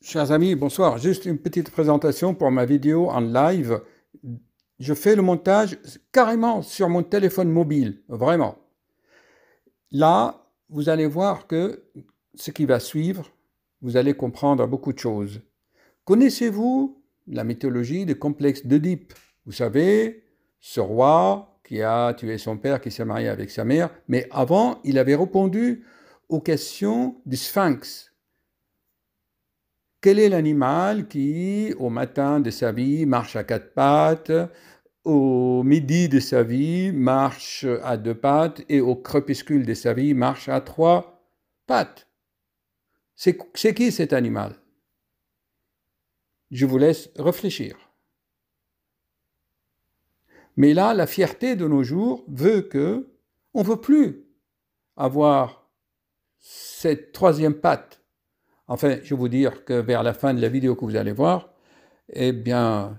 Chers amis, bonsoir. Juste une petite présentation pour ma vidéo en live. Je fais le montage carrément sur mon téléphone mobile, vraiment. Là, vous allez voir que ce qui va suivre, vous allez comprendre beaucoup de choses. Connaissez-vous la mythologie du complexe d'Œdipe? Vous savez, ce roi qui a tué son père, qui s'est marié avec sa mère, mais avant, il avait répondu aux questions du Sphinx. Quel est l'animal qui, au matin de sa vie, marche à quatre pattes, au midi de sa vie, marche à deux pattes, et au crépuscule de sa vie, marche à trois pattes? C'est qui cet animal? Je vous laisse réfléchir. Mais là, la fierté de nos jours veut que on ne veut plus avoir cette troisième patte. Enfin, je vais vous dire que vers la fin de la vidéo que vous allez voir, eh bien,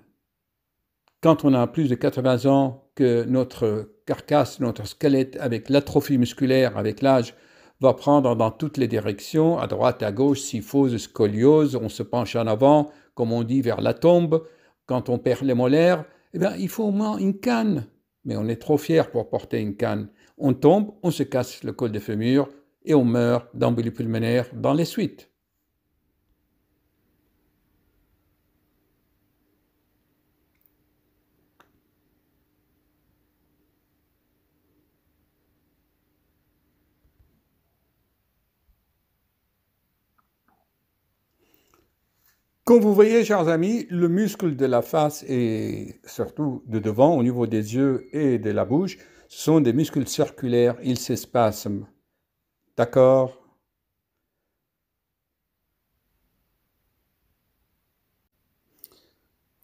quand on a plus de 80 ans, que notre carcasse, notre squelette, avec l'atrophie musculaire, avec l'âge, va prendre dans toutes les directions, à droite, à gauche, syphose, scoliose, on se penche en avant, comme on dit, vers la tombe. Quand on perd les molaires, eh bien, il faut au moins une canne. Mais on est trop fier pour porter une canne. On tombe, on se casse le col de fémur et on meurt d'embolie pulmonaire dans les suites. Comme vous voyez, chers amis, le muscle de la face et surtout de devant, au niveau des yeux et de la bouche, ce sont des muscles circulaires, ils s'espacent. D'accord?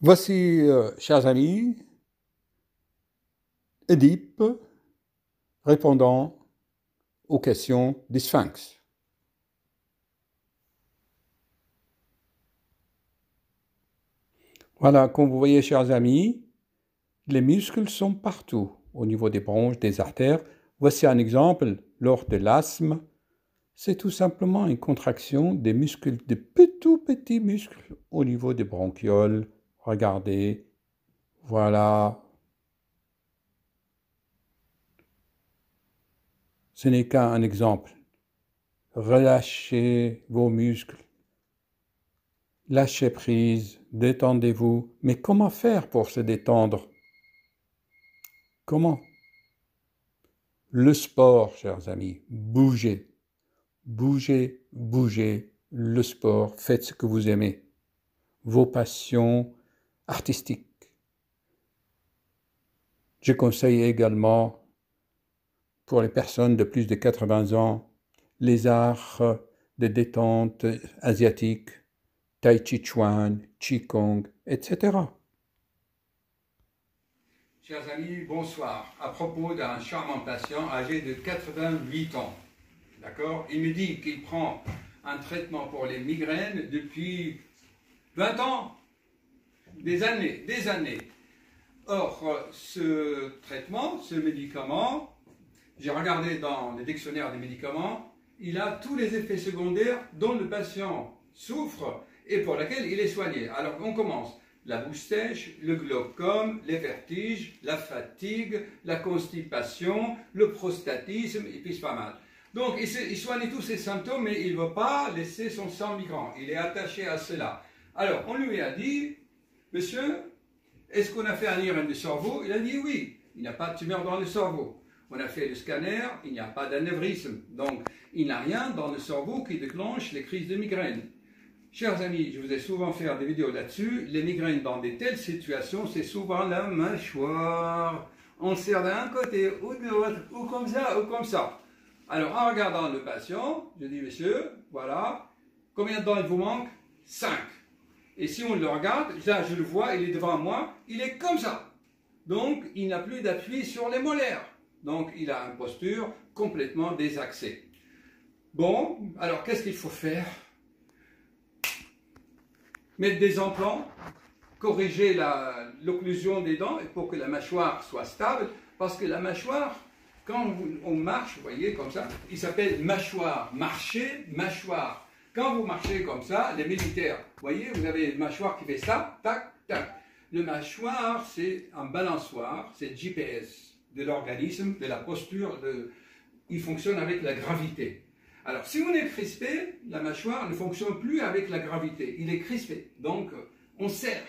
Voici, chers amis, Édipe répondant aux questions du Sphinx. Voilà, comme vous voyez, chers amis, les muscles sont partout, au niveau des bronches, des artères. Voici un exemple, lors de l'asthme, c'est tout simplement une contraction des muscles, des tout petits muscles au niveau des bronchioles. Regardez, voilà. Ce n'est qu'un exemple. Relâchez vos muscles. Lâchez prise, détendez-vous. Mais comment faire pour se détendre? Comment? Le sport, chers amis, bougez. Bougez, bougez, le sport, faites ce que vous aimez. Vos passions artistiques. Je conseille également, pour les personnes de plus de 80 ans, les arts de détente asiatiques, Tai Chi Chuan, Qigong, etc. Chers amis, bonsoir. À propos d'un charmant patient âgé de 88 ans, d'accord? Il me dit qu'il prend un traitement pour les migraines depuis 20 ans, des années, des années. Or, ce traitement, ce médicament, j'ai regardé dans le dictionnaire des médicaments, il a tous les effets secondaires dont le patient souffre et pour lesquels il est soigné. Alors, on commence. La bouche sèche, le glaucome, les vertiges, la fatigue, la constipation, le prostatisme, et puis c'est pas mal. Donc, il soigne tous ces symptômes, mais il ne veut pas laisser son sang migrant. Il est attaché à cela. Alors, on lui a dit, monsieur, est-ce qu'on a fait un IRM du cerveau? Il a dit oui, il n'y a pas de tumeur dans le cerveau. On a fait le scanner, il n'y a pas d'anévrisme. Donc, il n'y a rien dans le cerveau qui déclenche les crises de migraine. Chers amis, je vous ai souvent fait des vidéos là-dessus. Les migraines dans de telles situations, c'est souvent la mâchoire. On serre d'un côté ou de l'autre, ou comme ça, ou comme ça. Alors, en regardant le patient, je dis, monsieur, voilà, combien de dents il vous manque? 5. Et si on le regarde, là, je le vois, il est devant moi, il est comme ça. Donc, il n'a plus d'appui sur les molaires. Donc, il a une posture complètement désaxée. Bon, alors, qu'est-ce qu'il faut faire? Mettre des implants, corriger l'occlusion des dents pour que la mâchoire soit stable, parce que la mâchoire, quand on marche, vous voyez, comme ça, il s'appelle mâchoire marcher, mâchoire Quand vous marchez comme ça, les militaires, vous voyez, vous avez une mâchoire qui fait ça, tac, tac. Le mâchoire, c'est un balançoire, c'est le GPS de l'organisme, de la posture, il fonctionne avec la gravité. Alors, si on est crispé, la mâchoire ne fonctionne plus avec la gravité, il est crispé, donc on serre.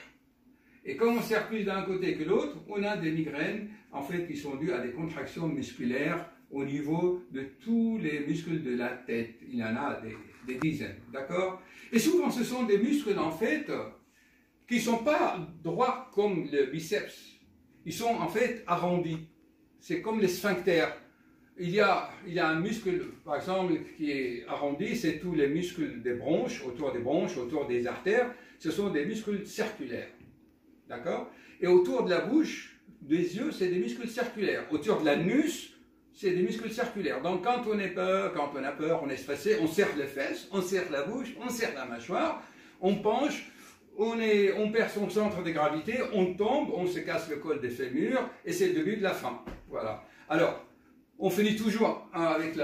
Et comme on serre plus d'un côté que l'autre, on a des migraines, en fait, qui sont dues à des contractions musculaires au niveau de tous les muscles de la tête. Il y en a des dizaines, d'accord? Et souvent, ce sont des muscles, en fait, qui ne sont pas droits comme le biceps. Ils sont, en fait, arrondis. C'est comme les sphincters. Il y a un muscle, par exemple, qui est arrondi, c'est tous les muscles des bronches, autour des artères. Ce sont des muscles circulaires. D'accord? Et autour de la bouche, des yeux, c'est des muscles circulaires. Autour de l'anus, c'est des muscles circulaires. Donc quand on a peur, on est stressé, on serre les fesses, on serre la bouche, on serre la mâchoire, on penche, on perd son centre de gravité, on tombe, on se casse le col des fémurs, et c'est le début de la fin. Voilà. Alors, on finit toujours avec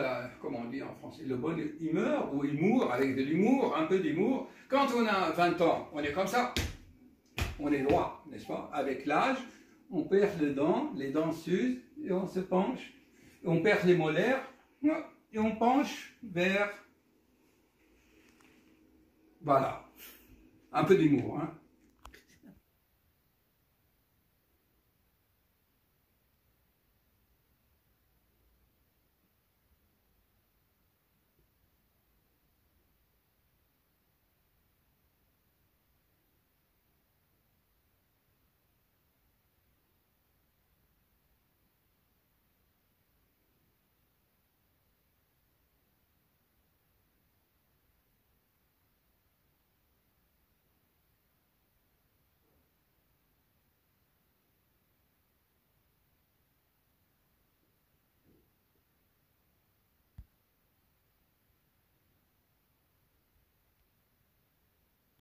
comment on dit en français, le bon humeur, ou humour, avec de l'humour, un peu d'humour. Quand on a 20 ans, on est comme ça. On est droit, n'est-ce pas? Avec l'âge, on perd les dents s'usent, et on se penche, on perd les molaires, et on penche vers... Voilà. Un peu d'humour, hein?